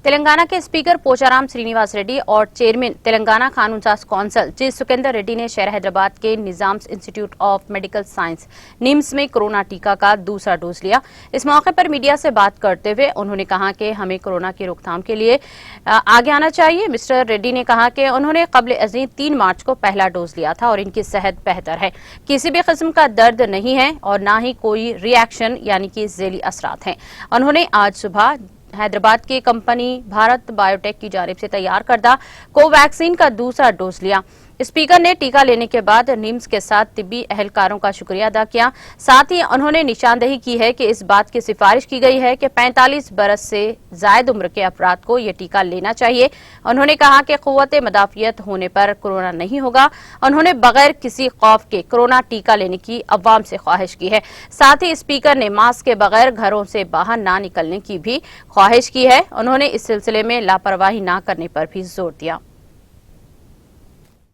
तेलंगाना के स्पीकर पोचाराम श्रीनिवास रेड्डी और चेयरमैन तेलंगाना कानून साज कौंसिल जी सुखेंदर रेड्डी ने शहर हैदराबाद के Nizams institute of medical science NIMS में कोरोना टीका का दूसरा डोज लिया। इस मौके पर मीडिया से बात करते हुए उन्होंने कहा कि हमें कोरोना की रोकथाम के लिए आगे आना चाहिए। मिस्टर रेड्डी ने कहा कि उन्होंने कब्ल अज़ीं 3 मार्च को पहला डोज लिया था और इनकी सेहत बेहतर है, किसी भी किस्म का दर्द नहीं है और ना ही कोई रिएक्शन यानी कि झेली असरात हैं। उन्होंने आज सुबह हैदराबाद की कंपनी भारत बायोटेक की जानिब से तैयार करदा कोवैक्सीन का दूसरा डोज लिया। स्पीकर ने टीका लेने के बाद निम्स के साथ तिब्बी अहलकारों का शुक्रिया अदा किया। साथ ही उन्होंने निशानदेही की है कि इस बात की सिफारिश की गई है कि 45 बरस से जायद उम्र के अफराद को ये टीका लेना चाहिए। उन्होंने कहा कि कुव्वत मदाफियत होने पर कोरोना नहीं होगा। उन्होंने बगैर किसी खौफ के कोरोना टीका लेने की अवाम से ख्वाहिश की है। साथ ही स्पीकर ने मास्क के बगैर घरों से बाहर ना निकलने की भी ख्वाहिश की है। उन्होंने इस सिलसिले में लापरवाही ना करने पर भी जोर दिया।